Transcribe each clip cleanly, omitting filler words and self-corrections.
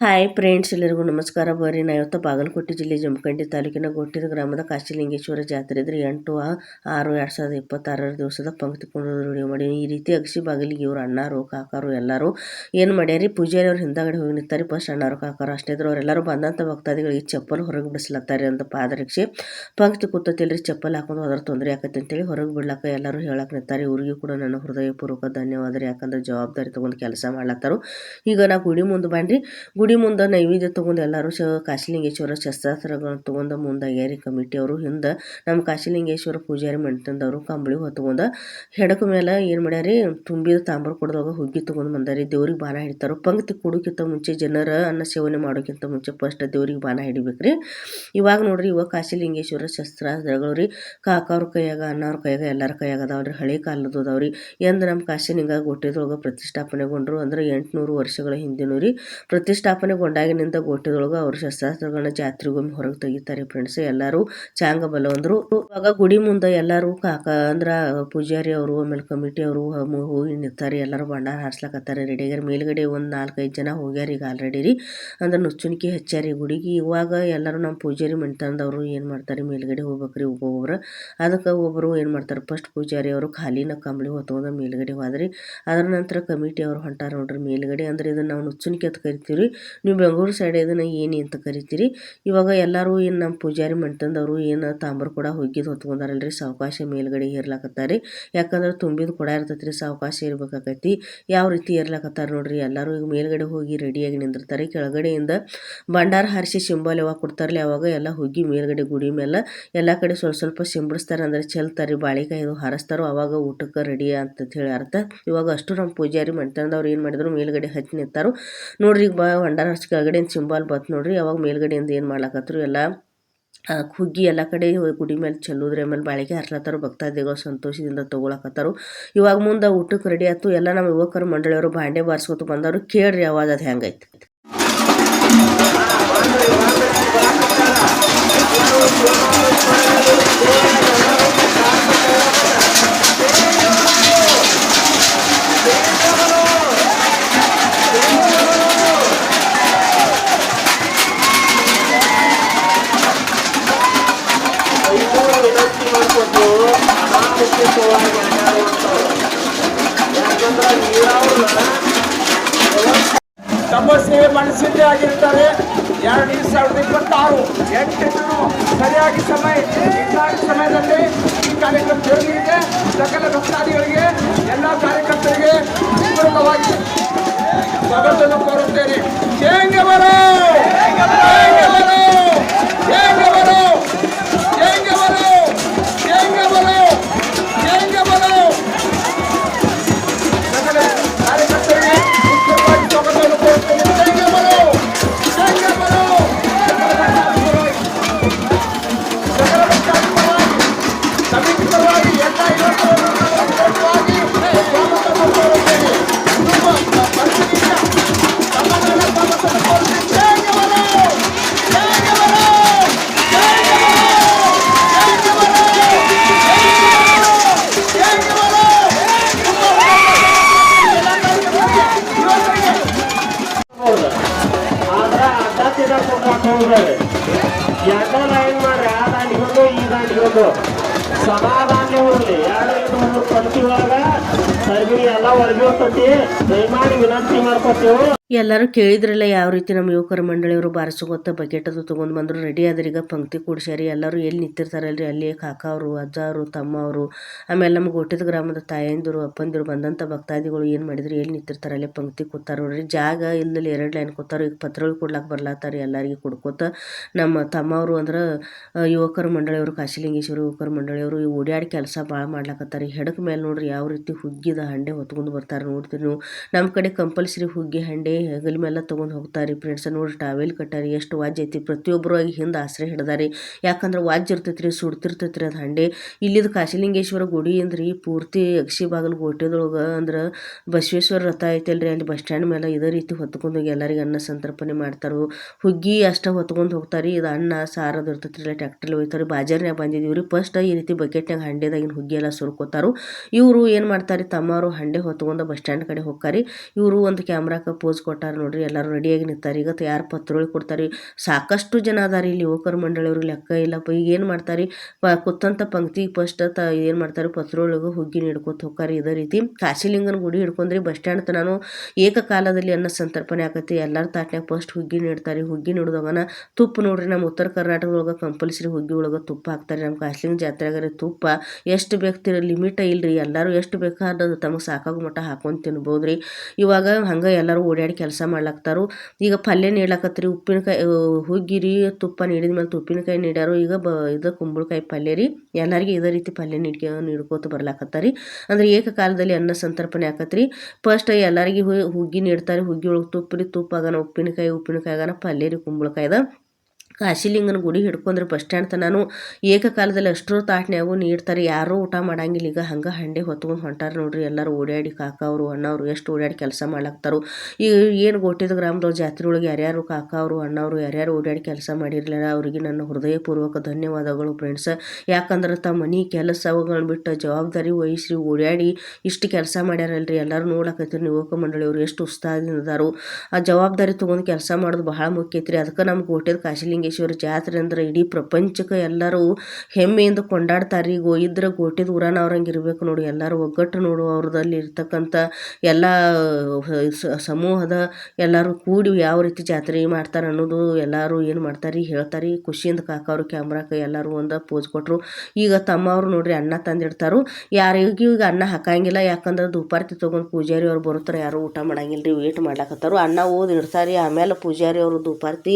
Hi friends, ಎಲ್ಲರಿಗೂ ನಮಸ್ಕಾರ. ಬರ್ರಿ ನಾ ಇವತ್ತು ಬಾಗಲಕೋಟೆ ಜಿಲ್ಲೆ ಜಮಖಂಡಿ ತಾಲೂಕಿನ ಗೋಟಿದ ಗ್ರಾಮದ ಕಾಶಿಲಿಂಗೇಶ್ವರ ಜಾತ್ರೆ ಇದ್ರೆ 8/6/2026 ದಿವಸದ ಪಂಕ್ತಿ ಕೊಂಡು ವಿಡಿಯೋ ಮಾಡಿ. ಈ ರೀತಿ ಅಗಸಿ ಬಾಗಿಲಿಗೆ ಇವ್ರು ಅಣ್ಣಾರು ಕಾಕಾರು ಎಲ್ಲರೂ ಏನು ಮಾಡ್ಯಾರಿ, ಪೂಜಾರಿ ಅವ್ರು ಹಿಂದಾಗಡೆ ಹೋಗಿ ನಿಂತಾರೆ. ಫಸ್ಟ್ ಅಣ್ಣಾರು ಕಾಕಾರು ಅಷ್ಟೇ ಇದ್ರು. ಅವರೆಲ್ಲರೂ ಬಂದಂಥ ಭಕ್ತಾದಿಗಳಿಗೆ ಚಪ್ಪಲ್ ಹೊರಗೆ ಬಿಡಿಸ್ಲತ್ತಾರೆ ಅಂತ ಪಾದರಕ್ಷೆ ಪಂಕ್ತಿ ಕೂತತಿಲ್ರಿ, ಚಪ್ಪಲ್ ಹಾಕೊಂಡು ಹೋದ್ರೆ ತೊಂದರೆ ಆಕತಿ ಅಂತೇಳಿ ಹೊರಗೆ ಬಿಡ್ಲಾಕ ಎಲ್ಲರೂ ಹೇಳಕ್ಕೆ ನಿಂತಾರೆ. ಇವ್ರಿಗೂ ಕೂಡ ನನ್ನ ಹೃದಯಪೂರ್ವಕ ಧನ್ಯವಾದ ರೀ, ಯಾಕಂದ್ರೆ ಜವಾಬ್ದಾರಿ ತೊಗೊಂಡು ಕೆಲಸ ಮಾಡ್ಲತ್ತಾರು. ಈಗ ನಾ ಗುಡಿ ಮುಂದೆ ಬಂದ್ರಿ, ಗುಡಿ ಮುಂದೆ ನೈವೇದ್ಯ ತೊಗೊಂಡು ಎಲ್ಲರೂ ಕಾಶಿಲಿಂಗೇಶ್ವರ ಶಸ್ತ್ರಾಸ್ತ್ರಗಳನ್ನ ತೊಗೊಂಡು ಮುಂದಾಗ್ಯಾರಿ ಕಮಿಟಿಯವರು. ಹಿಂದೆ ನಮ್ಮ ಕಾಶಿಲಿಂಗೇಶ್ವರ ಪೂಜಾರಿ ಮಂಟನದವರು ಕಂಬಳಿ ಹೊತ್ಕೊಂಡು ಹೆಡಕ ಮೇಲೆ ಏನು ಮಾಡ್ಯಾರಿ, ತುಂಬಿದ ತಾಂಬರ್ ಕೊಡದಾಗ ಹುಗ್ಗಿ ತೊಗೊಂಡು ಬಂದಾರಿ. ದೇವ್ರಿಗೆ ಬಾಣ ಹಿಡಿತಾರೋ. ಪಂಕ್ತಿ ಕೊಡೋಕ್ಕಿಂತ ಮುಂಚೆ, ಜನರ ಅನ್ನ ಸೇವನೆ ಮಾಡೋಕ್ಕಿಂತ ಮುಂಚೆ ಫಸ್ಟ್ ದೇವ್ರಿಗೆ ಬಾಣ ಹಿಡಿಬೇಕ್ರಿ. ಇವಾಗ ನೋಡ್ರಿ, ಇವಾಗ ಕಾಶಿಲಿಂಗೇಶ್ವರ ಶಸ್ತ್ರಾಸ್ತ್ರಗಳು ರೀ ಕಾಕವ್ರ ಕೈಯಾಗ, ಅಣ್ಣವ್ರ ಕೈಯಾಗ, ಎಲ್ಲರ ಕೈಯಾಗ ಅದಾವ್ರಿ. ಹಳೆ ಕಾಲದ್ದು ಅದಾವ್ರಿ. ಎಂದು ನಮ್ಮ ಕಾಶಿಲಿಂಗ ಗೋಟೆದೊಳಗೆ ಪ್ರತಿಷ್ಠಾಪನೆಗೊಂಡ್ರು ಅಂದ್ರೆ 800 ವರ್ಷಗಳ ಹಿಂದಿನೂ ರೀ. ಪ್ರತಿಷ್ಠಾಪನೆಗೊಂಡಾಗಿನಿಂದ ಗೋಟೆದೊಳಗೆ ಅವ್ರ ಶಸ್ತ್ರಾಸ್ತ್ರಗಳನ್ನ ಜಾತ್ರೆಗೊಮ್ಮೆ ಹೊರಗೆ ತೆಗಿತಾರೆ ಫ್ರೆಂಡ್ಸ್. ಎಲ್ಲರೂ ಚಾಂಗ ಬಲವಂದ್ರು. ಇವಾಗ ಗುಡಿ ಮುಂದೆ ಎಲ್ಲರೂ ಅಂದ್ರ ಪೂಜಾರಿ ಅವರು ಆಮೇಲೆ ಕಮಿಟಿ ಅವರು ಹೋಗಿ ನಿಂತಾರೆ. ಎಲ್ಲರೂ ಭಂಡಾರ ಹಾರ್ಸ್ಲಕತ್ತಾರೆ, ರೆಡಿಯಾಗ್ಯಾರ. ಮೇಲ್ಗಡೆ ಒಂದು 4-5 ಜನ ಹೋಗ್ಯಾರ ಈಗ ಆಲ್ರೆಡಿ ರೀ. ಅಂದ್ರೆ ನುಚ್ಚುಣಿಕೆ ಹಚ್ಚಾರಿ ಗುಡಿಗೆ. ಇವಾಗ ಎಲ್ಲರೂ ನಮ್ಮ ಪೂಜಾರಿ ಮಂಟನದವರು ಏನು ಮಾಡ್ತಾರೆ, ಮೇಲ್ಗಡೆ ಹೋಗ್ಬೇಕ್ರಿ ಒಬ್ಬೊಬ್ರು. ಅದಕ್ಕೆ ಒಬ್ಬರು ಏನು ಮಾಡ್ತಾರೆ, ಫಸ್ಟ್ ಪೂಜಾರಿ ಅವರು ಖಾಲಿನ ಕಂಬಳಿ ಹೊತ್ಕೊಂಡು ಮೇಲ್ಗಡೆ ಹೋದ್ರಿ. ಅದರ ನಂತರ ಕಮಿಟಿ ಅವ್ರು ಹೊಂಟಾರ ನೋಡ್ರಿ ಮೇಲ್ಗಡೆ. ಅಂದ್ರೆ ಇದನ್ನ ನಾವು ನುಚ್ಚುಣಿಕೆ ಅಂತ ಕರಿತೀವಿ. ನೀವು ಬೆಂಗಳೂರು ಸೈಡ್ ಇದನ್ನ ಏನಿ ಅಂತ ಕರಿತೀರಿ. ಇವಾಗ ಎಲ್ಲರೂ ಏನು ನಮ್ಮ ಪೂಜಾರಿ ಮಂಟನದವರು ಏನು ತಾಂಬರ್ ಕೂಡ ಹೊಗ್ಗಿದ್ ಹೊತ್ಕೊಂಡಾರಲ್ರಿ, ಸಾವಕಾಶ ಮೇಲ್ಗಡೆ ಏರ್ಲಾಕತ್ತಾರೆ. ಯಾಕಂದ್ರೆ ತುಂಬಿದ ಕೊಡ ಇರ್ತೈತ್ರಿ, ಸಾವಕಾಶ ಇರ್ಬೇಕಾಕೈತಿ. ಯಾವ ರೀತಿ ಏರ್ಲಾಕತ್ತಾರ ನೋಡ್ರಿ. ಎಲ್ಲರೂ ಈಗ ಮೇಲ್ಗಡೆ ಹೋಗಿ ರೆಡಿಯಾಗಿ ನಿಂದಿರ್ತಾರೆ. ಕೆಳಗಡೆಯಿಂದ ಭಂಡಾರ ಹಾರಿಸಿ ಸಿಂಬಲ್ ಯಾವಾಗ ಕೊಡ್ತಾರಲ್ಲ ಅವಾಗ ಎಲ್ಲ ಹುಗ್ಗಿ ಮೇಲ್ಗಡೆ ಗುಡಿ ಮೇಲೆ ಎಲ್ಲ ಕಡೆ ಸ್ವಲ್ಪ ಸಿಂಬಡಿಸ್ತಾರೆ. ಅಂದ್ರೆ ಚೆಲ್ತಾರೆ, ಬಾಳೆಕಾಯಿ ಇದು ಹಾರಿಸ್ತಾರೋ, ಅವಾಗ ಊಟಕ್ಕೆ ರೆಡಿ ಅಂತ ಹೇಳಿ ಅರ್ಥ. ಇವಾಗ ಅಷ್ಟು ನಮ್ಮ ಪೂಜಾರಿ ಮಂಟನದವ್ರು ಏನು ಮಾಡಿದ್ರು, ಮೇಲ್ಗಡೆ ಹಚ್ಚಿ ನಿಂತಾರು ನೋಡ್ರಿ. ಈಗ ಭಂಡಾರ ಹಚ್ಚಿ ಕೆಳಗಡೆ ಸಿಂಬಲ್ ಬತ್ ನೋಡ್ರಿ. ಅವಾಗ ಮೇಲ್ಗಡೆಯಿಂದ ಏನು ಮಾಡ್ಲಾಕತ್ರು, ಎಲ್ಲ ಹುಗ್ಗಿ ಎಲ್ಲ ಕಡೆ ಗುಡಿ ಮೇಲೆ ಚೆಲ್ಲುದ್ರಿ. ಆಮೇಲೆ ಬಾಳಿಕೆ ಹಾರ್ಲತ್ತಾರು. ಭಕ್ತಾದಿಗಳು ಸಂತೋಷದಿಂದ ತೊಗೊಳಕತ್ತಾರು. ಇವಾಗ ಮುಂದೆ ಊಟಕ್ಕೆ ರೆಡಿ ಆಯ್ತು. ಎಲ್ಲ ನಮ್ಮ ಯುವಕರ ಮಂಡಳಿಯವರು ಬಾಂಡೆ ಬಾರಿಸ್ಕೊತ ಬಂದವರು. ಕೇಳ್ರಿ ಅವಾಜ್ ಅದು ಹೆಂಗೈತಿ. ತಪಸ್ಸೆ ಮನಸ್ಸಿದ್ದೇ ಆಗಿರ್ತಾರೆ. 2026 ಸರಿಯಾಗಿ ಸಮಯದಲ್ಲಿ ಈ ಕಾರ್ಯಕ್ರಮ ಜರುಗಲಿದೆ. ಸಕಲ ಭಕ್ತಾದಿಗಳಿಗೆ, ಎಲ್ಲ ಕಾರ್ಯಕರ್ತರಿಗೆ ಪೂರ್ವಕವಾಗಿ ಸ್ವಾಗತವನ್ನು ಕೋರುತ್ತೇನೆ. ಜೈ ಬರೋ, ಸಮಾಧಾನ ಹೋಗ್ಲಿ. 2-3 ಪಂಕ್ತಿ ಒಳಗ ಸರ್ಗಿ ಎಲ್ಲ ಒಳಗೆ ಹೋಗ್ತತಿ. ದಯಮಾಡಿ ವಿನಂತಿ ಮಾಡ್ಕೊತೇವೆ. ಎಲ್ಲರೂ ಕೇಳಿದ್ರಲ್ಲ ಯಾವ ರೀತಿ ನಮ್ಮ ಯುವಕರ ಮಂಡಳಿಯವರು ಬಾರಿಸ್ಕೊತ ಬಕೆಟ್ ಅದು ತೊಗೊಂಡು ಬಂದರು. ರೆಡಿ ಆದ್ರೆ ಈಗ ಪಂಕ್ತಿ ಕೂಡ್ಸ್ಯಾರಿ. ಎಲ್ಲರೂ ಎಲ್ಲಿ ನಿಂತಿರ್ತಾರಲ್ರಿ ಅಲ್ಲಿ ಕಾಕಾವರು, ಅಜ್ಜಾರು, ತಮ್ಮವರು, ಆಮೇಲೆ ನಮ್ಮ ಗೋಟಿದ ಗ್ರಾಮದ ತಾಯಂದಿರು, ಅಪ್ಪಂದಿರು ಬಂದಂಥ ಭಕ್ತಾದಿಗಳು ಏನು ಮಾಡಿದ್ರು, ಎಲ್ಲಿ ನಿಂತಿರ್ತಾರೆ ಅಲ್ಲೇ ಪಂಕ್ತಿ ಕೂತಾರ ನೋಡ್ರಿ. ಜಾಗ ಇಲ್ಲದಲ್ಲಿ 2 ಲೈನ್ ಕೂತಾರ. ಈಗ ಪತ್ರಗಳು ಕೊಡ್ಲಾಕ್ ಬರ್ಲಾತಾರೆ. ಎಲ್ಲರಿಗೆ ಕೊಡ್ಕೋತ ನಮ್ಮ ತಮ್ಮವರು ಅಂದ್ರೆ ಯುವಕರ ಮಂಡಳಿಯವರು, ಕಾಶಿಲಿಂಗೇಶ್ವರ ಯುವಕರ ಮಂಡಳಿಯವರು ಓಡಾಡಿ ಕೆಲಸ ಭಾಳ ಮಾಡ್ಲಾಕತ್ತಾರೆ. ಹೆಡಕ್ ಮೇಲೆ ನೋಡ್ರಿ ಯಾವ ರೀತಿ ಹುಗ್ಗಿದ ಹಂಡೆ ಹೊತ್ಕೊಂಡು ಬರ್ತಾರೆ ನೋಡ್ತೀರಿ ನೀವು. ನಮ್ಮ ಕಡೆ ಕಂಪಲ್ಸರಿ ಹುಗ್ಗಿ ಹಂಡೆ ಹೆಗಲ ಮೇಲೆ ತೊಗೊಂಡು ಹೋಗ್ತಾರೆ ಫ್ರೆಂಡ್ಸ್. ನೋಡ್ರಿ ಟಾವೆಲ್ ಕಟ್ಟಾರಿ, ಎಷ್ಟು ವಾಜ್ ಐತಿ. ಪ್ರತಿಯೊಬ್ಬರು ಆಗಿ ಹಿಂದೆ ಆಶ್ರಯ ಹಿಡ್ದಾರಿ. ಯಾಕಂದ್ರೆ ವಾಜ್ ಇರ್ತೈತ್ರಿ, ಸುಡ್ತಿರ್ತೈತ್ರಿ ಅದು ಹಂಡೆ. ಇಲ್ಲಿದು ಕಾಶಿಲಿಂಗೇಶ್ವರ ಗುಡಿ ಅಂದ್ರಿ ಪೂರ್ತಿ ಅಗಸಿ ಬಾಗಿಲು ಗೋಟೆದೊಳಗೆ ಅಂದ್ರೆ ಬಸವೇಶ್ವರ ರಥ ಐತಲ್ರಿ, ಅಲ್ಲಿ ಬಸ್ ಸ್ಟ್ಯಾಂಡ್ ಮೇಲೆ ಇದೇ ರೀತಿ ಹೊತ್ಕೊಂಡೋಗಿ ಎಲ್ಲರಿಗೆ ಅನ್ನ ಸಂತರ್ಪಣೆ ಮಾಡ್ತಾರೋ. ಹುಗ್ಗಿ ಅಷ್ಟ ಹೊತ್ಕೊಂಡು ಹೋಗ್ತಾರೆ. ಇದು ಅನ್ನ ಸಾರದು ಇರ್ತೈತ್ರಿ, ಇಲ್ಲ ಟ್ಯಾಕ್ಟ್ರಲ್ಲಿ ಹೋಗ್ತಾರೆ. ಬಾಜಾರ್ನಾಗ ಬಂದಿದ್ದೀವ್ರಿ. ಫಸ್ಟ್ ಈ ರೀತಿ ಬಕೆಟ್ನಾಗ ಹಂಡೆದಾಗಿನ ಹುಗ್ಗಿ ಎಲ್ಲ ಸುರ್ಕೋತಾರು. ಇವರು ಏನು ಮಾಡ್ತಾರೆ, ತಮ್ಮವರು ಹಂಡೆ ಹೊತ್ಕೊಂಡು ಬಸ್ ಸ್ಟ್ಯಾಂಡ್ ಕಡೆ ಹೋಗ್ತಾರೆ. ಇವರು ಒಂದು ಕ್ಯಾಮ್ರಾಕ ಪೋಸ್ ಕೊಟ್ಟಾರ ನೋಡ್ರಿ. ಎಲ್ಲರೂ ರೆಡಿಯಾಗಿ ನಿಂತಾರೆ. ಈಗ ಯಾರು ಪತ್ರೋಳಿ ಕೊಡ್ತಾರೆ, ಸಾಕಷ್ಟು ಜನ ಅದಾರ ಇಲ್ಲಿ ಯುವಕರ ಮಂಡಳಿಯವ್ರಿಗೆ ಲೆಕ್ಕ ಇಲ್ಲಪ್ಪ. ಈಗ ಏನು ಮಾಡ್ತಾರೆ, ಕುತ್ತಂತ ಪಂಕ್ತಿ ಫಸ್ಟ್ ಏನು ಮಾಡ್ತಾರೆ, ಪತ್ರೋಳಿಗೆ ಹುಗ್ಗಿ ಹಿಡ್ಕೊತ ಹೋಗ್ತಾರೆ. ಇದೇ ರೀತಿ ಕಾಶಿಲಿಂಗನ ಗುಡಿ ಹಿಡ್ಕೊಂಡ್ರಿ ಬಸ್ ಸ್ಟ್ಯಾಂಡ್ ನಾನು ಏಕಕಾಲದಲ್ಲಿ ಅನ್ನ ಸಂತರ್ಪಣೆ ಆಕತಿ. ಎಲ್ಲರ ತಾಟ್ನ್ಯಾಗ ಫಸ್ಟ್ ಹುಗ್ಗಿ ನೀಡ್ತಾರೆ. ಹುಗ್ಗಿ ನೀಡಿದವನ ತುಪ್ಪ ನೋಡ್ರಿ, ನಮ್ಮ ಉತ್ತರ ಕರ್ನಾಟಕದೊಳಗೆ ಕಂಪಲ್ಸರಿ ಹುಗ್ಗಿ ಒಳಗೆ ತುಪ್ಪ ಹಾಕ್ತಾರೆ. ನಮ್ಮ ಕಾಶಿಲಿಂಗ ಜಾತ್ರೆಗಾರಿ ತುಪ್ಪ ಎಷ್ಟು ಬೇಕು ಲಿಮಿಟ ಇಲ್ರಿ, ಎಲ್ಲರೂ ಎಷ್ಟು ಬೇಕಾದ ತಮಗೆ ಸಾಕಾಗೋ ಮಟ್ಟ ಹಾಕೊಂಡು ತಿನ್ಬೋದ್ರಿ. ಇವಾಗ ಹಂಗೆ ಎಲ್ಲರೂ ಓಡಾಡಿ ಕೆಲಸ ಮಾಡ್ಲಾಕ್ತಾರು. ಈಗ ಪಲ್ಯ ನೀಡ್ಲಾಕತ್ರಿ, ಉಪ್ಪಿನಕಾಯಿ ಹುಗ್ಗಿರಿ ತುಪ್ಪ ನೀಡಿದ ಮೇಲೆ ಉಪ್ಪಿನಕಾಯಿ ನೀಡ್ಯಾರು. ಈಗ ಇದು ಕುಂಬಳಕಾಯಿ ಪಲ್ಯ ರೀ, ಎಲ್ಲರಿಗೂ ಇದೇ ರೀತಿ ಪಲ್ಯ ನೀಡ್ಕೋತ ಬರ್ಲಾಕತ್ತಾರಿ. ಅಂದ್ರೆ ಏಕಕಾಲದಲ್ಲಿ ಅನ್ನ ಸಂತರ್ಪಣೆ ಆಕತ್ರಿ. ಫಸ್ಟ್ ಎಲ್ಲರಿಗೆ ಹುಗ್ಗಿ ನೀಡ್ತಾರೆ. ಹುಗ್ಗಿ ಒಳಗೆ ತುಪ್ಪ ರೀ, ತುಪ್ಪ ಆಗಾನ ಉಪ್ಪಿನಕಾಯಿ ಆಗಾನ ಪಲ್ಯ ರೀ, ಕುಂಬಳಕಾಯ್ದ. ಕಾಶಿಲಿಂಗನ ಗುಡಿ ಹಿಡ್ಕೊಂಡ್ರೆ ಬಸ್ ಸ್ಟ್ಯಾಂಡ್ ನಾನು ಏಕಕಾಲದಲ್ಲಿ ಅಷ್ಟರ ತಾಟ್ನ್ಯಾಗೂ ನೀಡ್ತಾರೆ. ಯಾರೂ ಊಟ ಮಾಡಂಗಿಲ್ಲ. ಈಗ ಹಂಗೆ ಹಂಡೆ ಹೊತ್ಕೊಂಡು ಹೊಂಟಾರ ನೋಡ್ರಿ. ಎಲ್ಲರೂ ಓಡಾಡಿ ಕಾಕವರು ಅಣ್ಣವರು ಎಷ್ಟು ಓಡಾಡಿ ಕೆಲಸ ಮಾಡ್ಲಾಕ್ತಾರು. ಈಗ ಏನು ಗೋಟಿದ ಗ್ರಾಮದವ್ರ ಜಾತ್ರೆ ಒಳಗೆ ಯಾರ್ಯಾರು ಕಾಕವರು ಅಣ್ಣವರು ಯಾರ್ಯಾರು ಓಡಾಡಿ ಕೆಲಸ ಮಾಡಿರಲಿಲ್ಲ ಅವರಿಗೆ ನನ್ನ ಹೃದಯಪೂರ್ವಕ ಧನ್ಯವಾದಗಳು ಫ್ರೆಂಡ್ಸ್. ಯಾಕಂದ್ರೆ ತಮ್ಮ ಮನೆ ಕೆಲಸಗಳನ್ನ ಬಿಟ್ಟು ಜವಾಬ್ದಾರಿ ವಹಿಸಿ ಓಡಾಡಿ ಇಷ್ಟು ಕೆಲಸ ಮಾಡ್ಯಾರಲ್ರಿ. ಎಲ್ಲರೂ ನೋಡ್ಲಾಕತ್ತೀರಿ ಯುವಕ ಮಂಡಳಿಯವರು ಎಷ್ಟು ಉತ್ಸಾಹದಿಂದ ಅದಾರು. ಆ ಜವಾಬ್ದಾರಿ ತೊಗೊಂಡು ಕೆಲಸ ಮಾಡೋದು ಬಹಳ ಮುಖ್ಯ ಐತ್ರಿ. ಅದಕ್ಕೆ ನಮ್ಮ ಗೋಟಿದ ಕಾಶಿಲಿಂಗೇಶ್ವರ ಜಾತ್ರೆ ಅಂದ್ರೆ ಇಡೀ ಪ್ರಪಂಚಕ್ಕೆ ಎಲ್ಲರೂ ಹೆಮ್ಮೆಯಿಂದ ಕೊಂಡಾಡ್ತಾರೆ. ಇದ್ರ ಗೋಟಿದ ಊರನವ್ರಂಗೆ ಇರ್ಬೇಕು ನೋಡಿ. ಎಲ್ಲರೂ ಒಗ್ಗಟ್ಟು ನೋಡು, ಅವ್ರದಲ್ಲಿ ಇರ್ತಕ್ಕಂಥ ಎಲ್ಲ ಸಮೂಹದ ಎಲ್ಲರೂ ಕೂಡಿ ಯಾವ ರೀತಿ ಜಾತ್ರೆ ಮಾಡ್ತಾರೆ ಅನ್ನೋದು ಎಲ್ಲರೂ ಏನು ಮಾಡ್ತಾರೆ ಹೇಳ್ತಾರೆ. ಖುಷಿಯಿಂದ ಕಾಕವ್ರು ಕ್ಯಾಮ್ರಾಕ್ಕೆ ಎಲ್ಲರೂ ಒಂದು ಪೋಸ್ ಕೊಟ್ಟರು. ಈಗ ತಮ್ಮವ್ರು ನೋಡ್ರಿ ಅನ್ನ ತಂದಿಡ್ತಾರು. ಯಾರಿಗೂ ಈಗ ಅನ್ನ ಹಾಕಂಗಿಲ್ಲ. ಯಾಕಂದ್ರೆ ದುಪಾರ್ತಿ ತೊಗೊಂಡು ಪೂಜಾರಿ ಅವ್ರು ಬರುತ್ತಾರೆ, ಯಾರು ಊಟ ಮಾಡಂಗಿಲ್ಲ ರೀ, ವೇಟ್ ಮಾಡ್ಲಾಕತ್ತಾರು. ಅನ್ನ ಓದಿ ಇಡ್ತಾರೆ. ಆಮೇಲೆ ಪೂಜಾರಿ ಅವರು ದುಪಾರ್ತಿ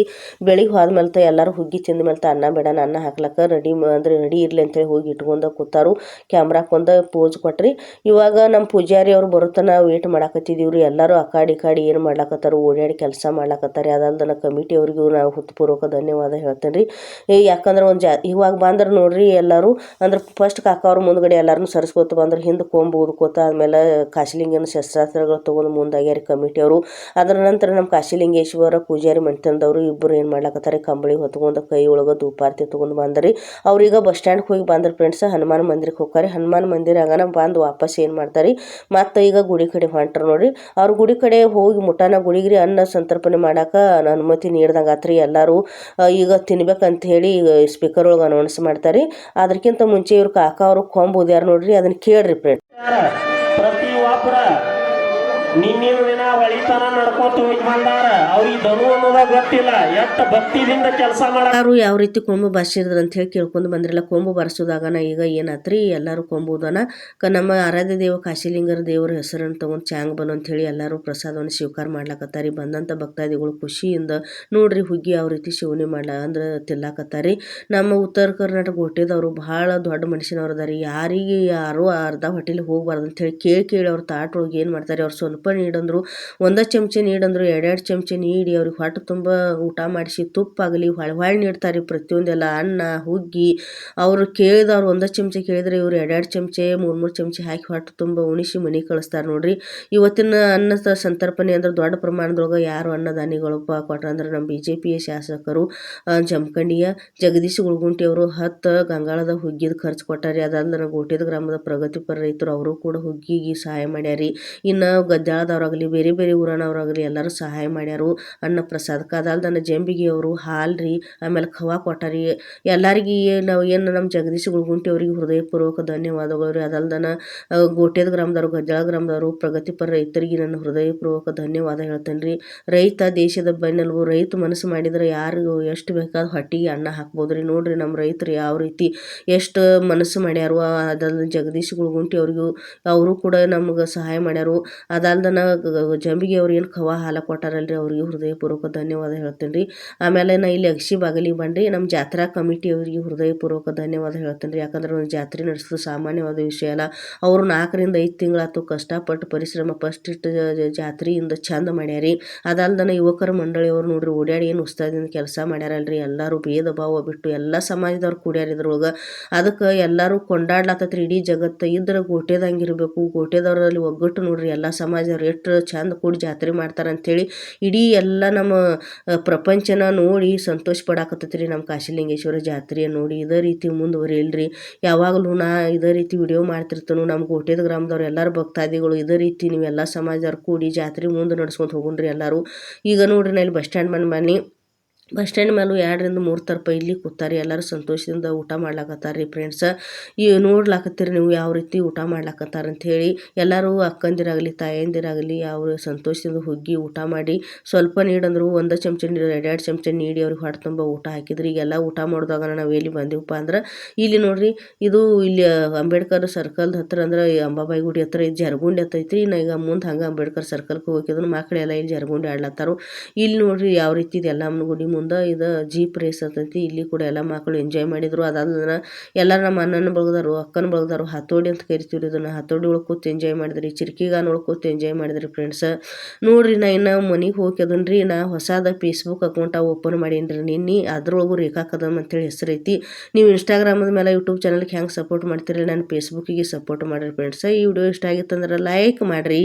ಬೆಳಿಗ್ಗೆ ಹೋದ್ಮೇಲೆ ಎಲ್ಲರೂ ಹುಗ್ಗಿ ತಿಂದ ಮೇಲೆ ಅನ್ನ ಬೇಡ ಅನ್ನ ಹಾಕ್ಲಕ್ಕ ರೆಡಿ ಇರ್ಲಿ ಅಂತೇಳಿ ಹೋಗಿ ಇಟ್ಕೊಂಡು ಕೂತಾರು. ಕ್ಯಾಮ್ರಾಕ್ಕೊಂದು ಪೋಸ್ ಕೊಟ್ರಿ. ಇವಾಗ ನಮ್ಮ ಪೂಜಾರಿ ಅವ್ರು ಬರುತ್ತಾನ ವೇಟ್ ಮಾಡಾಕತ್ತಿದೀವ್ರಿ. ಎಲ್ಲರೂ ಆ ಕಾಡಿ ಏನು ಮಾಡ್ಲಾಕತ್ತಾರು, ಓಡಾಡಿ ಕೆಲಸ ಮಾಡ್ಲಾಕತ್ತಾರೆ. ಅದಲ್ದನ ಕಮಿಟಿ ಅವ್ರಿಗೂ ನಾವು ಹೃತ್ಪೂರ್ವಕ ಧನ್ಯವಾದ ಹೇಳ್ತೇನೆ ರೀ. ಯಾಕಂದ್ರೆ ಇವಾಗ ಬಂದ್ರೆ ನೋಡ್ರಿ ಎಲ್ಲರೂ ಅಂದ್ರೆ ಫಸ್ಟ್ ಕಾಕವ್ರ ಮುಂದ್ಗಡೆ ಎಲ್ಲರನ್ನೂ ಸರಿಸ್ಕೋತ ಬಂದ್ರೆ ಹಿಂದೆ ಕೊಂಬು ಊದ್ಕೋತ ಆದ್ಮೇಲೆ ಕಾಶಿಲಿಂಗನ ಶಸ್ತ್ರಾಸ್ತ್ರಗಳು ತೊಗೊಂಡು ಮುಂದಾಗ್ಯಾರಿ ಕಮಿಟಿಯವರು. ಅದರ ನಂತರ ನಮ್ಮ ಕಾಶಿಲಿಂಗೇಶ್ವರ ಪೂಜಾರಿ ಮಂಟನದವರು ಇಬ್ಬರು ಏನು ಮಾಡ್ಲಾಕತ್ತಾರೆ, ಕಂಬಳಿ ಹೊತ್ಕೊಂಡು ಕೈ ಒಳಗೆ ಧೂಪಾರ್ತಿ ತೊಗೊಂಡು ಬಂದ್ರಿ. ಅವ್ರೀಗ ಬಸ್ ಸ್ಟ್ಯಾಂಡ್ಗೆ ಹೋಗಿ ಬಂದ್ರೆ ಫ್ರೆಂಡ್ಸ್ ಹನುಮಾನ ಮಂದಿರಕ್ಕೆ ಹೋಗ್ತಾರೆ. ಹನುಮಾನ ಮಂದಿರ ಆಗನ ಬಂದು ವಾಪಸ್ ಏನು ಮಾಡ್ತಾರೆ, ಮತ್ತು ಈಗ ಗುಡಿ ಕಡೆ ಹೊಂಟ್ರು ನೋಡ್ರಿ. ಅವ್ರ ಗುಡಿ ಕಡೆ ಹೋಗಿ ಮುಟಾನ ಗುಡಿಗ್ರಿ ಅನ್ನ ಸಂತರ್ಪಣೆ ಮಾಡಾಕ ಅನುಮತಿ ನೀಡ್ದಂಗೆ ಆತ್ರಿ. ಎಲ್ಲರೂ ಈಗ ತಿನ್ಬೇಕಂತ ಹೇಳಿ ಸ್ಪೀಕರ್ ಒಳಗೆ ಅನೌನ್ಸ್ ಮಾಡ್ತಾರೆ. ಅದಕ್ಕಿಂತ ಮುಂಚೆ ಇವ್ರು ಕಾಕ ಅವರು ಕೊಂಬ್ ಊದ್ಯಾರ ನೋಡ್ರಿ, ಅದನ್ನ ಕೇಳ್ರಿ ಫ್ರೆಂಡ್ಸ್. ಪ್ರತಿ ಒಬ್ಬರ ನಿನ್ನಿನ ದಿನ ಹೊಳಿತನ ನಡ್ಕೋತ ಹೋಗಿ ಬಂದಾರ. ಅವ್ರಿಗೆ ಧನು ಅನ್ನೋದ ಗೊತ್ತಿಲ್ಲ, ಎಷ್ಟು ಭಕ್ತಿದಿಂದ ಕೆಲಸ ಯಾರು ಯಾವ ರೀತಿ ಕೊಂಬು ಬಾರಿಸಿದ್ರು ಅಂತ ಹೇಳಿ ಕೇಳ್ಕೊಂಡು ಬಂದ್ರಲ್ಲ. ಕೊಂಬು ಬಾರಿಸೋದಾಗನ ಈಗ ಏನಾತ್ರಿ, ಎಲ್ಲರೂ ಕೊಂಬುದನ ನಮ್ಮ ಆರಾಧ್ಯ ದೇವ ಕಾಶಿಲಿಂಗರ ದೇವರ ಹೆಸರನ್ನು ತೊಗೊಂಡು ಚಾಂಗ್ ಬನ್ನು ಅಂತ ಹೇಳಿ ಎಲ್ಲರೂ ಪ್ರಸಾದವನ್ನು ಸ್ವೀಕಾರ ಮಾಡ್ಲಾಕತ್ತಾರಿ. ಬಂದಂಥ ಭಕ್ತಾದಿಗಳು ಖುಷಿಯಿಂದ ನೋಡ್ರಿ ಹುಗ್ಗಿ ಯಾವ ರೀತಿ ಶಿವನೆ ಅಂದ್ರೆ ತಿನ್ಲಾಕತ್ತಾರಿ. ನಮ್ಮ ಉತ್ತರ ಕರ್ನಾಟಕ ಹುಟ್ಟಿದವರು ಬಹಳ ದೊಡ್ಡ ಮನುಷ್ಯನವ್ರು ಅದಾರಿ. ಯಾರಿಗೆ ಯಾರು ಅರ್ಧ ಹೊಟ್ಟೆಲಿ ಹೋಗ್ಬಾರ್ದು ಅಂತ ಹೇಳಿ ಕೇಳಿ ಅವ್ರ ತಾಟ್ ಒಳಗೆ ಏನು ಮಾಡ್ತಾರೆ, ಅವ್ರು ಸ್ವಲ್ಪ ನೀಡಂದ್ರು, ಒಂದೇ ಚಮಚೆ ನೀಡಂದ್ರು, 2 ಚಮಚೆ ನೀಡಿ ಅವ್ರಿಗೆ ಹೊಟ್ಟೆ ತುಂಬ ಊಟ ಮಾಡಿಸಿ ತುಪ್ಪಾಗಲಿ ಹೊಳ್ಳಿ ನೀಡ್ತಾರೆ. ಪ್ರತಿಯೊಂದೆಲ್ಲ ಅನ್ನ ಹುಗ್ಗಿ ಅವರು ಕೇಳಿದವ್ರು ಒಂದೇ ಚಮಚೆ ಕೇಳಿದ್ರೆ ಇವ್ರು 2 ಚಮಚೆ 3 ಚಮಚೆ ಹಾಕಿ ಹೊಟ್ಟೆ ತುಂಬ ಉಣಿಸಿ ಮನೆಗೆ ಕಳಿಸ್ತಾರೆ ನೋಡ್ರಿ. ಇವತ್ತಿನ ಅನ್ನ ಸಂತರ್ಪಣೆ ಅಂದ್ರೆ ದೊಡ್ಡ ಪ್ರಮಾಣದೊಳಗೆ ಯಾರು ಅನ್ನದಾನಿಗಳು ಕೊಟ್ರ ಅಂದ್ರೆ ನಮ್ಮ BJP ಶಾಸಕರು ಜಮಖಂಡಿಯ ಜಗದೀಶ್ ಗುಳಗುಂಟಿ ಅವರು 10 ಗಂಗಾಳದ ಹುಗ್ಗಿದ ಖರ್ಚು ಕೊಟ್ಟಾರಿ. ಅದಾದ್ರೆ ಗೋಟಿದ ಗ್ರಾಮದ ಪ್ರಗತಿಪರ ರೈತರು ಅವರು ಕೂಡ ಹುಗ್ಗಿಗೆ ಸಹಾಯ ಮಾಡ್ಯಾರಿ. ಇನ್ನು ಗದ್ದಾಳದವ್ರಾಗಲಿ ಬೇರೆ ಬೇರೆ ಊರನವ್ರಾಗಲಿ ಎಲ್ಲರೂ ಸಹಾಯ ಮಾಡ್ಯಾರು ಅನ್ನ ಪ್ರಸಾದಕ್ಕೆ. ಅದಲ್ದನ ಜಂಬಿಗೆ ಅವರು ಹಾಲು ರೀ ಆಮೇಲೆ ಖವಾ ಕೊಟ್ಟಾರಿ. ಎಲ್ಲರಿಗೆ ನಾವು ಏನು ನಮ್ಮ ಜಗದೀಶ್ ಗುಳಗುಂಟಿ ಅವರಿಗೆ ಹೃದಯಪೂರ್ವಕ ಧನ್ಯವಾದಗಳು ರೀ. ಅದಲ್ದನ ಗೋಟ್ಯದ ಗ್ರಾಮದವರು ಗದ್ದಾಳ ಗ್ರಾಮದವರು ಪ್ರಗತಿಪರ ರೈತರಿಗೆ ನನ್ನ ಹೃದಯಪೂರ್ವಕ ಧನ್ಯವಾದ ಹೇಳ್ತೇನೆ ರೀ. ರೈತ ದೇಶದ ಬೆನ್ನೆಲುಬು. ರೈತ ಮನಸ್ಸು ಮಾಡಿದ್ರೆ ಯಾರು ಎಷ್ಟು ಬೇಕಾದ ಹೊಟ್ಟಿಗೆ ಅನ್ನ ಹಾಕ್ಬೋದು ರೀ. ನೋಡ್ರಿ ನಮ್ಮ ರೈತರು ಯಾವ ರೀತಿ ಎಷ್ಟು ಮನಸ್ಸು ಮಾಡ್ಯಾರು. ಅದಲ್ದ ಜಗದೀಶ್ ಗುಳಗುಂಟಿ ಅವ್ರಿಗೂ ಅವರು ಕೂಡ ನಮ್ಗೆ ಸಹಾಯ ಮಾಡ್ಯಾರು. ಅದಲ್ದನ ಜಂಬಿಗೆ ಅವ್ರು ಏನು ಖವಾ ಹಾಲು ಕೊಟ್ಟಾರಲ್ರಿ ಅವ್ರಿಗೆ ಹೃದಯಪೂರ್ವಕ ಧನ್ಯವಾದ ಹೇಳ್ತೇನೆ ರೀ. ಆಮೇಲೆ ನಾ ಇಲ್ಲಿ ಅಗಸಿ ಬಾಗಿಲಿಗೆ ಬಂದ್ರಿ ನಮ್ಮ ಜಾತ್ರಾ ಕಮಿಟಿ ಅವರಿಗೆ ಹೃದಯಪೂರ್ವಕ ಧನ್ಯವಾದ ಹೇಳ್ತೇನೆ ರೀ. ಯಾಕಂದ್ರೆ ಒಂದು ಜಾತ್ರೆ ನಡೆಸೋದು ಸಾಮಾನ್ಯವಾದ ವಿಷಯ ಅಲ್ಲ. ಅವರು 4 ರಿಂದ 5 ತಿಂಗಳಾತು ಕಷ್ಟಪಟ್ಟು ಪರಿಶ್ರಮ ಫಸ್ಟ್ ಇಟ್ಟು ಜಾತ್ರೆಯಿಂದ ಚಂದ ಮಾಡ್ಯಾರಿ. ಅದಲ್ದನ ಯುವಕರ ಮಂಡಳಿಯವರು ನೋಡ್ರಿ ಓಡಾಡಿ ಏನು ಉತ್ಸಾಹದಿಂದ ಕೆಲಸ ಮಾಡ್ಯಾರಲ್ರಿ. ಎಲ್ಲರೂ ಭೇದ ಭಾವ ಬಿಟ್ಟು ಎಲ್ಲ ಸಮಾಜದವ್ರು ಕೂಡ್ಯಾರ ಇದ್ರೊಳಗೆ. ಅದಕ್ಕೆ ಎಲ್ಲರೂ ಕೊಂಡಾಡ್ಲಾತತ್ರಿ ಇಡೀ ಜಗತ್ತು. ಇದ್ರೆ ಗೋಟೆದಂಗಿರ್ಬೇಕು, ಗೋಟೆದವರಲ್ಲಿ ಒಗ್ಗಟ್ಟು ನೋಡ್ರಿ ಎಲ್ಲ ಸಮಾಜ ಅವ್ರು ಎಷ್ಟು ಚಂದ ಕೂಡಿ ಜಾತ್ರೆ ಮಾಡ್ತಾರೆ ಅಂಥೇಳಿ ಇಡೀ ಎಲ್ಲ ನಮ್ಮ ಪ್ರಪಂಚನ ನೋಡಿ ಸಂತೋಷ ಪಡಾಕತ್ತೈತ್ರಿ ನಮ್ಮ ಕಾಶಿಲಿಂಗೇಶ್ವರ ಜಾತ್ರೆ ನೋಡಿ. ಇದೇ ರೀತಿ ಮುಂದುವರಿಯಲ್ರಿ. ಯಾವಾಗಲೂ ನಾ ಇದೇ ರೀತಿ ವಿಡಿಯೋ ಮಾಡ್ತಿರ್ತಾನು. ನಮ್ಮ ಗೋಟೆದ ಗ್ರಾಮದವ್ರು ಎಲ್ಲರೂ ಭಕ್ತಾದಿಗಳು ಇದೇ ರೀತಿ ನೀವೆಲ್ಲ ಸಮಾಜದವ್ರು ಕೂಡಿ ಜಾತ್ರೆ ಮುಂದೆ ನಡ್ಸ್ಕೊಂತ ಹೋಗುಣ್ರಿ ಎಲ್ಲರೂ. ಈಗ ನೋಡ್ರಿ ನಾ ಇಲ್ಲಿ ಬಸ್ ಸ್ಟ್ಯಾಂಡ್ ಬಸ್ ಸ್ಟ್ಯಾಂಡ್ ಮೇಲೂ 2 ರಿಂದ 3 ತರಪ ಇಲ್ಲಿ ಕೂತಾರೆ. ಎಲ್ಲರೂ ಸಂತೋಷದಿಂದ ಊಟ ಮಾಡ್ಲಾಕತ್ತಾರ ರೀ ಫ್ರೆಂಡ್ಸ. ಈ ನೋಡ್ಲಾಕತ್ತೀರಿ ನೀವು ಯಾವ ರೀತಿ ಊಟ ಮಾಡ್ಲಾಕತ್ತಾರ ಅಂಥೇಳಿ. ಎಲ್ಲರೂ ಅಕ್ಕಂದಿರಾಗಲಿ ತಾಯಂದಿರಾಗಲಿ ಯಾವ ಸಂತೋಷದಿಂದ ಹುಗ್ಗಿ ಊಟ ಮಾಡಿ ಸ್ವಲ್ಪ ನೀಡಂದ್ರು 1 ಚಮಚ ನೀರು 2 ಚಮಚ ನೀಡಿ ಅವ್ರಿಗೆ ಹೊಟ್ಟೆ ತುಂಬ ಊಟ ಹಾಕಿದ್ರಿ. ಈಗೆಲ್ಲ ಊಟ ಮಾಡಿದಾಗ ನಾವು ಎಲ್ಲಿ ಬಂದೀವಪ್ಪ ಅಂದ್ರೆ ಇಲ್ಲಿ ನೋಡ್ರಿ, ಇದು ಇಲ್ಲಿ ಅಂಬೇಡ್ಕರ್ ಸರ್ಕಲ್ ಹತ್ರ ಅಂದ್ರೆ ಅಂಬಾಬಾಯಿ ಗುಡಿ ಹತ್ರ ಇದು ಜರಗುಂಡಿ ಹತ್ತೈತಿ. ನಾ ಈಗ ಮುಂದೆ ಹಂಗೆ ಅಂಬೇಡ್ಕರ್ ಸರ್ಕಲ್ಗೆ ಹೋಗಿದ್ರು ಮಕ್ಕಳೆಲ್ಲ ಇಲ್ಲಿ ಜರಗುಂಡಿ ಆಡ್ಲತ್ತಾರು. ಇಲ್ಲಿ ನೋಡ್ರಿ ಯಾವ ರೀತಿ ಇದು ಎಲ್ಲಮ್ಮನ ಗುಡಿ ಮುಂದೆ ಇದು ಜೀಪ್ ರೇಸ್ ಅಂತೈತಿ. ಇಲ್ಲಿ ಕೂಡ ಎಲ್ಲ ಮಕ್ಕಳು ಎಂಜಾಯ್ ಮಾಡಿದ್ರು. ಅದಾದ್ರೆ ಎಲ್ಲ ನಮ್ಮ ಅಣ್ಣನ ಬಳಗದಾರು ಅಕ್ಕನ ಬಳಗದಾರು ಹತೋಡಿ ಅಂತ ಕರಿತೀವಿ. ಇದನ್ನು ಹತೋಡಿ ಒಳಗೆ ಕೂತು ಎಂಜಾಯ್ ಮಾಡಿದ್ರಿ, ಚಿರ್ಕಿಗಾನ ಒಳಗೆ ಕೂತು ಎಂಜಾಯ್ ಮಾಡಿದ್ರಿ ಫ್ರೆಂಡ್ಸ್. ನೋಡ್ರಿ ನಾ ಇನ್ನು ಮನೆಗೆ ಹೋಗ್ಯದನ್ರಿ. ನಾ ಹೊಸಾದ ಫೇಸ್ಬುಕ್ ಅಕೌಂಟ ಓಪನ್ ಮಾಡೀನಿ ನಿನ್ನೆ. ಅದ್ರೊಳಗೂ ರೇಖಾ ಕದಮ್ ಅಂತೇಳಿ ಹೆಸರೈತಿ. ನೀವು ಇನ್ಸ್ಟಾಗ್ರಾಮದ ಮೇಲೆ ಯೂಟ್ಯೂಬ್ ಚಾನಲ್ಗೆ ಹೆಂಗೆ ಸಪೋರ್ಟ್ ಮಾಡ್ತೀರಿ, ನಾನು ಫೇಸ್ಬುಕ್ಕಿಗೆ ಸಪೋರ್ಟ್ ಮಾಡಿರಿ ಫ್ರೆಂಡ್ಸ್. ಈ ವಿಡಿಯೋ ಇಷ್ಟ ಆಗಿತ್ತಂದ್ರೆ ಲೈಕ್ ಮಾಡಿರಿ.